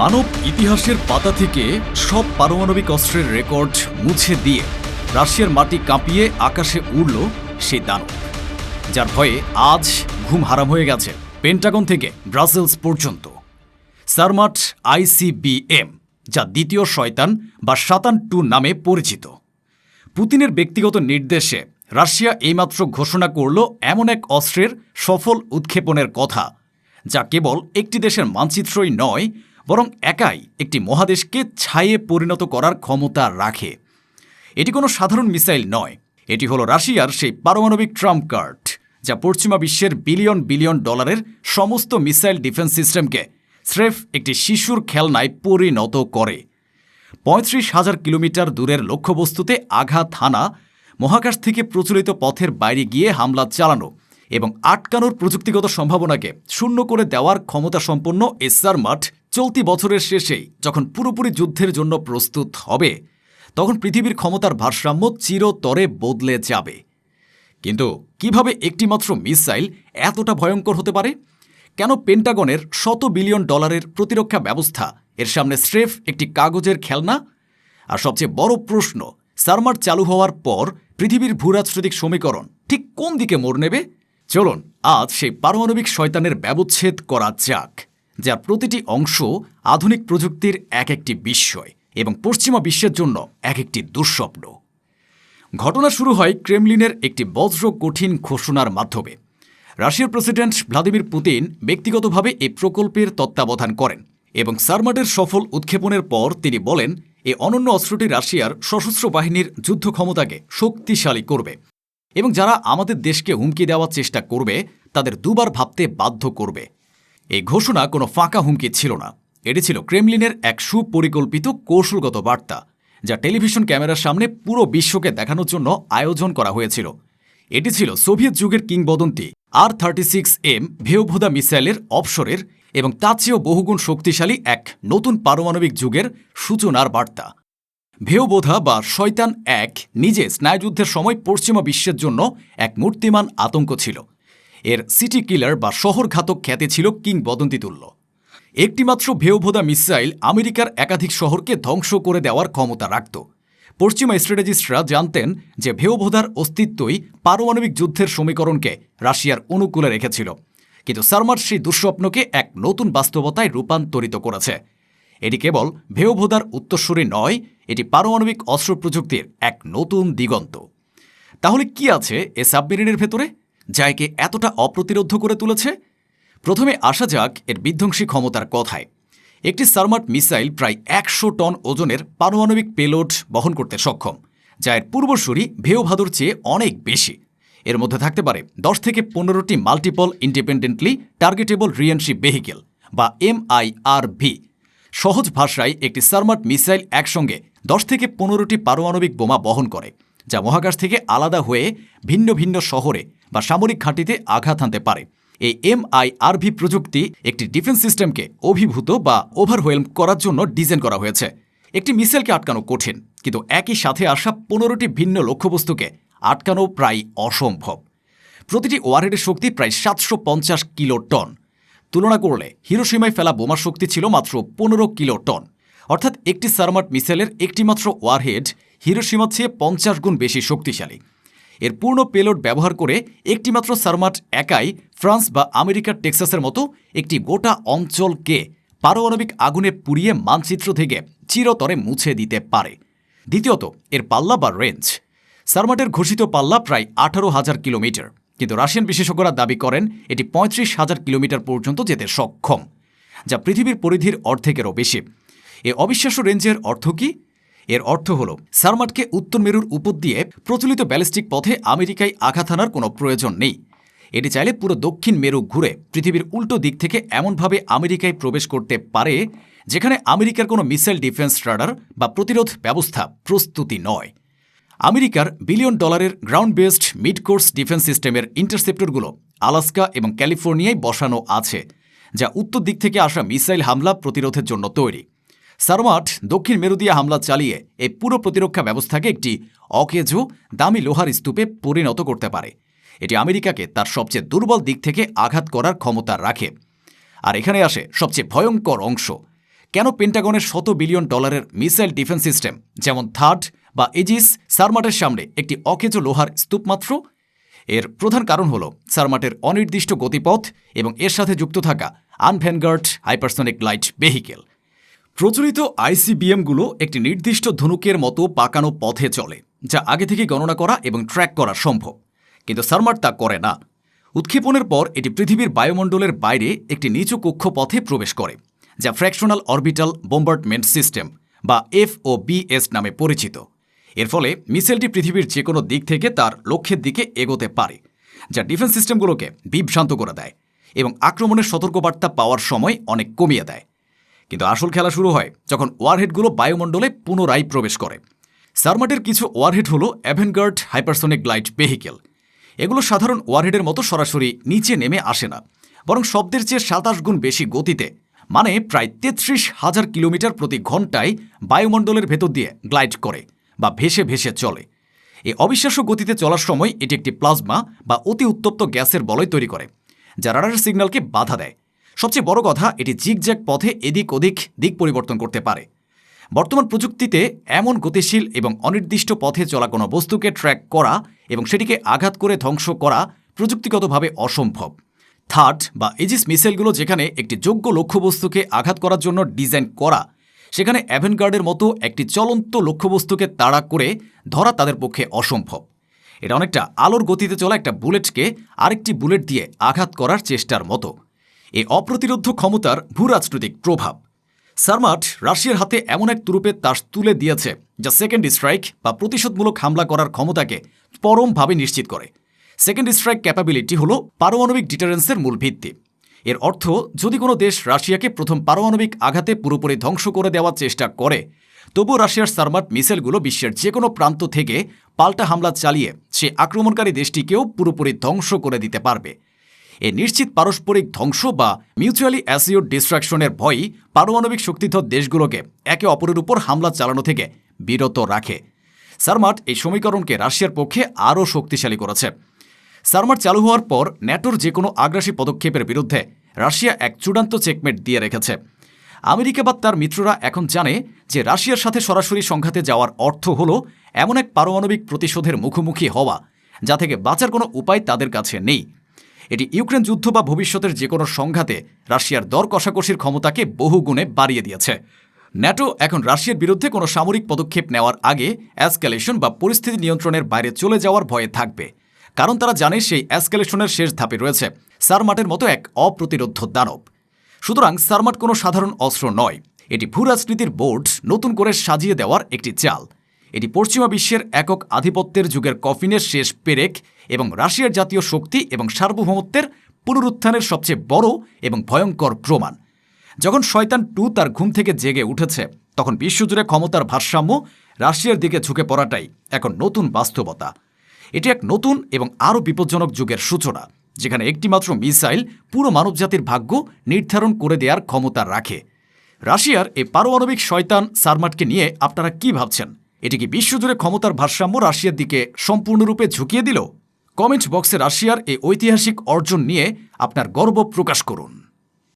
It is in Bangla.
মানব ইতিহাসের পাতা থেকে সব পারমাণবিক অস্ত্রের রেকর্ড মুছে দিয়ে রাশিয়ার মাটি কাঁপিয়ে আকাশে উড়ল সেই দানব, যার ভয়ে আজ ঘুম হারাম হয়ে গেছে পেন্টাগন থেকে ব্রাসেলস পর্যন্ত। সারমাট ICBM, যা দ্বিতীয় শয়তান বা শাতান-2 নামে পরিচিত। পুতিনের ব্যক্তিগত নির্দেশে রাশিয়া এইমাত্র ঘোষণা করল এমন এক অস্ত্রের সফল উৎক্ষেপণের কথা, যা কেবল একটি দেশের মানচিত্রই নয়, বরং একাই একটি মহাদেশকে ছাইয়ে পরিণত করার ক্ষমতা রাখে। এটি কোনো সাধারণ মিসাইল নয়, এটি হলো রাশিয়ার সেই পারমাণবিক ট্রাম্প কার্ড, যা পশ্চিমা বিশ্বের বিলিয়ন বিলিয়ন ডলারের সমস্ত মিসাইল ডিফেন্স সিস্টেমকে স্রেফ একটি শিশুর খেলনায় পরিণত করে। ৩৫,০০০ কিলোমিটার দূরের লক্ষ্যবস্তুতে আঘাত হানা, মহাকাশ থেকে প্রচলিত পথের বাইরে গিয়ে হামলা চালানো এবং আটকানোর প্রযুক্তিগত সম্ভাবনাকে শূন্য করে দেওয়ার ক্ষমতাসম্পন্ন এই সারমাট চলতি বছরের শেষেই যখন পুরোপুরি যুদ্ধের জন্য প্রস্তুত হবে, তখন পৃথিবীর ক্ষমতার ভারসাম্য চিরতরে বদলে যাবে। কিন্তু কিভাবে একটিমাত্র মিসাইল এতটা ভয়ঙ্কর হতে পারে? কেন পেন্টাগনের $100 বিলিয়ন প্রতিরক্ষা ব্যবস্থা এর সামনে স্রেফ একটি কাগজের খেলনা? আর সবচেয়ে বড় প্রশ্ন, সারমাট চালু হওয়ার পর পৃথিবীর ভূরাজনৈতিক সমীকরণ ঠিক কোন দিকে মোড় নেবে? চলুন আজ সেই পারমাণবিক শয়তানের ব্যবচ্ছেদ করা যাক, যার প্রতিটি অংশ আধুনিক প্রযুক্তির এক একটি বিস্ময় এবং পশ্চিমা বিশ্বের জন্য এক একটি দুঃস্বপ্ন। ঘটনা শুরু হয় ক্রেমলিনের একটি বজ্র কঠিন ঘোষণার মাধ্যমে। রাশিয়ার প্রেসিডেন্ট ভ্লাদিমির পুতিন ব্যক্তিগতভাবে এই প্রকল্পের তত্ত্বাবধান করেন এবং সারমাটের সফল উৎক্ষেপণের পর তিনি বলেন, এই অনন্য অস্ত্রটি রাশিয়ার সশস্ত্র বাহিনীর যুদ্ধ ক্ষমতাকে শক্তিশালী করবে এবং যারা আমাদের দেশকে হুমকি দেওয়ার চেষ্টা করবে তাদের দুবার ভাবতে বাধ্য করবে। এই ঘোষণা কোনো ফাঁকা হুমকি ছিল না, এটি ছিল ক্রেমলিনের এক সুপরিকল্পিত কৌশলগত বার্তা, যা টেলিভিশন ক্যামেরার সামনে পুরো বিশ্বকে দেখানোর জন্য আয়োজন করা হয়েছিল। এটি ছিল সোভিয়েত যুগের কিংবদন্তি R-36M ভেওভোদা মিসাইলের অবসরের এবং তার চেয়েও বহুগুণ শক্তিশালী এক নতুন পারমাণবিক যুগের সূচনার বার্তা। ভেওভোদা বা শয়তান-1 নিজে স্নায়ুযুদ্ধের সময় পশ্চিমা বিশ্বের জন্য এক মূর্তিমান আতঙ্ক ছিল। এর সিটি কিলার বা শহরঘাতক খ্যাতি ছিল কিংবদন্তিতুল্য। একটিমাত্র ভেওভোদা মিসাইল আমেরিকার একাধিক শহরকে ধ্বংস করে দেওয়ার ক্ষমতা রাখত। পশ্চিমা স্ট্র্যাটেজিস্টরা জানতেন যে ভেওভোদার অস্তিত্বই পারমাণবিক যুদ্ধের সমীকরণকে রাশিয়ার অনুকূলে রেখেছিল, কিন্তু সারমাট সেই দুঃস্বপ্নকে এক নতুন বাস্তবতায় রূপান্তরিত করেছে। এটি কেবল ভেওভোদার উত্তরসূরি নয়, এটি পারমাণবিক অস্ত্র প্রযুক্তির এক নতুন দিগন্ত। তাহলে কি আছে এ সাবমেরিনের ভেতরে, যা একে এতটা অপ্রতিরোধ্য করে তুলেছে? প্রথমে আসা যাক এর বিধ্বংসী ক্ষমতার কথায়। একটি সারমাট মিসাইল প্রায় 100 টন ওজনের পারমাণবিক পেলোড বহন করতে সক্ষম, যা এর পূর্বসূরি ভেওভোদার চেয়ে অনেক বেশি। এর মধ্যে থাকতে পারে 10 থেকে 15টি multiple independently targetable reentry vehicle বা MIRV। সহজ ভাষায় একটি সারমাট মিসাইল একসঙ্গে 10 থেকে 15টি পারমাণবিক বোমা বহন করে, যা মহাকাশ থেকে আলাদা হয়ে ভিন্ন ভিন্ন শহরে বা সামরিক ঘাঁটিতে আঘাত হানতে পারে। এই MIRV প্রযুক্তি একটি ডিফেন্স সিস্টেমকে অভিভূত বা ওভারওয়েলম করার জন্য ডিজাইন করা হয়েছে। একটি মিসাইলকে আটকানো কঠিন, কিন্তু একই সাথে আসা 15টি ভিন্ন লক্ষ্যবস্তুকে আটকানো প্রায় অসম্ভব। প্রতিটি ওয়ারহেডের শক্তি প্রায় 750 কিলোটন। তুলনা করলে হিরোশিমায় ফেলা বোমার শক্তি ছিল মাত্র 15 কিলোটন। অর্থাৎ একটি সারমাট মিসাইলের একটিমাত্র ওয়ারহেড হিরোশিমার চেয়ে 50 গুণ বেশি শক্তিশালী। এর পূর্ণ পেলোড ব্যবহার করে একটিমাত্র সারমাট একাই ফ্রান্স বা আমেরিকার টেক্সাসের মতো একটি গোটা অঞ্চলকে পারমাণবিক আগুনে পুড়িয়ে মানচিত্র থেকে চিরতরে মুছে দিতে পারে। দ্বিতীয়ত, এর পাল্লা বা রেঞ্জ। সারমাটের ঘোষিত পাল্লা প্রায় 18,000 কিলোমিটার, কিন্তু রাশিয়ান বিশেষজ্ঞরা দাবি করেন এটি 35,000 কিলোমিটার পর্যন্ত যেতে সক্ষম, যা পৃথিবীর পরিধির অর্ধেকেরও বেশি। এ অবিশ্বাস্য রেঞ্জের অর্থ কি? এর অর্থ হল সারমাটকে উত্তর মেরুর উপর দিয়ে প্রচলিত ব্যালিস্টিক পথে আমেরিকায় আঘাত হানার কোনো প্রয়োজন নেই। এটি চাইলে পুরো দক্ষিণ মেরু ঘুরে পৃথিবীর উল্টো দিক থেকে এমনভাবে আমেরিকায় প্রবেশ করতে পারে যেখানে আমেরিকার কোনো মিসাইল ডিফেন্স রাডার বা প্রতিরোধ ব্যবস্থা প্রস্তুতি নয়। আমেরিকার $1 billion ground based mid course defence সিস্টেমের ইন্টারসেপ্টরগুলো আলাস্কা এবং ক্যালিফোর্নিয়ায় বসানো আছে, যা উত্তর দিক থেকে আসা মিসাইল হামলা প্রতিরোধের জন্য তৈরি। সারমাট দক্ষিণ মেরু দিয়ে হামলা চালিয়ে এই পুরো প্রতিরক্ষা ব্যবস্থাকে একটি অকেজো দামি লোহার স্তূপে পরিণত করতে পারে। এটি আমেরিকাকে তার সবচেয়ে দুর্বল দিক থেকে আঘাত করার ক্ষমতা রাখে। আর এখানে আসে সবচেয়ে ভয়ঙ্কর অংশ। কেন পেন্টাগনের $100 বিলিয়ন মিসাইল ডিফেন্স সিস্টেম যেমন থার্ড বা এজিস সারমাটের সামনে একটি অকেজো লোহার স্তূপ মাত্র? এর প্রধান কারণ হল সারমাটের অনির্দিষ্ট গতিপথ এবং এর সাথে যুক্ত থাকা আনভ্যানগার্ড হাইপারসনিক লাইট ভেহিকেল। প্রচলিত আইসিবিএমগুলো একটি নির্দিষ্ট ধনুকের মতো পাকানো পথে চলে, যা আগে থেকে গণনা করা এবং ট্র্যাক করা সম্ভব, কিন্তু সারমাট তা করে না। উৎক্ষেপণের পর এটি পৃথিবীর বায়ুমণ্ডলের বাইরে একটি নিচু কক্ষপথে প্রবেশ করে, যা ফ্র্যাকশনাল অরবিটাল বোম্বার্ডমেন্ট সিস্টেম বা FOBS নামে পরিচিত। এর ফলে মিসাইলটি পৃথিবীর যে কোনো দিক থেকে তার লক্ষ্যের দিকে এগোতে পারে, যা ডিফেন্স সিস্টেমগুলোকে বিভ্রান্ত করে দেয় এবং আক্রমণের সতর্কবার্তা পাওয়ার সময় অনেক কমিয়ে দেয়। কিন্তু আসল খেলা শুরু হয় যখন ওয়ারহেডগুলো বায়ুমণ্ডলে পুনরায় প্রবেশ করে। সারমাটের কিছু ওয়ারহেড হল অ্যাভেনগার্ড হাইপারসনিক লাইট ভেহিকেল। এগুলো সাধারণ ওয়ারহেডের মতো সরাসরি নিচে নেমে আসে না, বরং শব্দের চেয়ে 27 গুণ বেশি গতিতে, মানে প্রায় 33,000 কিলোমিটার প্রতি ঘন্টায় বায়ুমণ্ডলের ভেতর দিয়ে গ্লাইড করে বা ভেসে ভেসে চলে। এই অবিশ্বাস্য গতিতে চলার সময় এটি একটি প্লাজমা বা অতি উত্তপ্ত গ্যাসের বলয় তৈরি করে, যা রাডারের সিগন্যালকে বাধা দেয়। সবচেয়ে বড় কথা, এটি জিগজ্যাগ পথে এদিক ওদিক দিক পরিবর্তন করতে পারে। বর্তমান প্রযুক্তিতে এমন গতিশীল এবং অনির্দিষ্ট পথে চলা কোনো বস্তুকে ট্র্যাক করা এবং সেটিকে আঘাত করে ধ্বংস করা প্রযুক্তিগতভাবে অসম্ভব। থার্ড বা এজিস মিসাইলগুলো যেখানে একটি যোগ্য লক্ষ্যবস্তুকে আঘাত করার জন্য ডিজাইন করা, সেখানে অ্যাভেনগার্ডের মতো একটি চলন্ত লক্ষ্যবস্তুকে তাড়া করে ধরা তাদের পক্ষে অসম্ভব। এটা অনেকটা আলোর গতিতে চলা একটা বুলেটকে আরেকটি বুলেট দিয়ে আঘাত করার চেষ্টার মতো। এই অপ্রতিরোধ্য ক্ষমতার ভূরাজনৈতিক প্রভাব। সারমাট রাশিয়ার হাতে এমন এক তুরুপের তাস তুলে দিয়েছে, যা সেকেন্ড স্ট্রাইক বা প্রতিশোধমূলক হামলা করার ক্ষমতাকে পরমভাবে নিশ্চিত করে। সেকেন্ড স্ট্রাইক ক্যাপাবিলিটি হল পারমাণবিক ডিটারেন্সের মূল ভিত্তি। এর অর্থ, যদি কোনো দেশ রাশিয়াকে প্রথম পারমাণবিক আঘাতে পুরোপুরি ধ্বংস করে দেওয়ার চেষ্টা করে, তবুও রাশিয়ার সারমাট মিসাইলগুলো বিশ্বের যে কোনো প্রান্ত থেকে পাল্টা হামলা চালিয়ে সে আক্রমণকারী দেশটিকেও পুরোপুরি ধ্বংস করে দিতে পারবে। এই নিশ্চিত পারস্পরিক ধ্বংস বা মিউচুয়ালি অ্যাসিওর ডিস্ট্রাকশনের ভয়ই পারমাণবিক শক্তিধর দেশগুলোকে একে অপরের উপর হামলা চালানো থেকে বিরত রাখে। সারমাট এই সমীকরণকে রাশিয়ার পক্ষে আরও শক্তিশালী করেছে। সারমাট চালু হওয়ার পর ন্যাটোর যে কোনো আগ্রাসী পদক্ষেপের বিরুদ্ধে রাশিয়া এক চূড়ান্ত চেকমেট দিয়ে রেখেছে। আমেরিকা বা তার মিত্ররা এখন জানে যে রাশিয়ার সাথে সরাসরি সংঘাতে যাওয়ার অর্থ হল এমন এক পারমাণবিক প্রতিশোধের মুখোমুখি হওয়া, যা থেকে বাঁচার কোনো উপায় তাদের কাছে নেই। এটি ইউক্রেন যুদ্ধ বা ভবিষ্যতের যে কোনো সংঘাতে রাশিয়ার দর কষাকষির ক্ষমতাকে বহুগুণে বাড়িয়ে দিয়েছে। ন্যাটো এখন রাশিয়ার বিরুদ্ধে কোনো সামরিক পদক্ষেপ নেওয়ার আগে অ্যাসকেলেশন বা পরিস্থিতি নিয়ন্ত্রণের বাইরে চলে যাওয়ার ভয়ে থাকবে, কারণ তারা জানে সেই অ্যাসকেলেশনের শেষ ধাপে রয়েছে সারমাটের মতো এক অপ্রতিরোধ্য দানব। সুতরাং সারমাট কোনো সাধারণ অস্ত্র নয়, এটি ভূরাজনীতির বোর্ড নতুন করে সাজিয়ে দেওয়ার একটি চাল। এটি পশ্চিমা বিশ্বের একক আধিপত্যের যুগের কফিনের শেষ পেরেক এবং রাশিয়ার জাতীয় শক্তি এবং সার্বভৌমত্বের পুনরুত্থানের সবচেয়ে বড় এবং ভয়ঙ্কর প্রমাণ। যখন শয়তান 2 তার ঘুম থেকে জেগে উঠেছে, তখন বিশ্বজুড়ে ক্ষমতার ভারসাম্য রাশিয়ার দিকে ঝুঁকে পড়াটাই এখন নতুন বাস্তবতা। এটি এক নতুন এবং আরও বিপজ্জনক যুগের সূচনা, যেখানে একটিমাত্র মিসাইল পুরো মানবজাতির ভাগ্য নির্ধারণ করে দেওয়ার ক্ষমতা রাখে। রাশিয়ার এই পারমাণবিক শয়তান সারমাটকে নিয়ে আপনারা কি ভাবছেন? এটি কি বিশ্বজুড়ে ক্ষমতার ভারসাম্য রাশিয়ার দিকে সম্পূর্ণরূপে ঝুঁকিয়ে দিল? কমেন্ট বক্সে রাশিয়ার এই ঐতিহাসিক অর্জন নিয়ে আপনার গর্ব প্রকাশ করুন।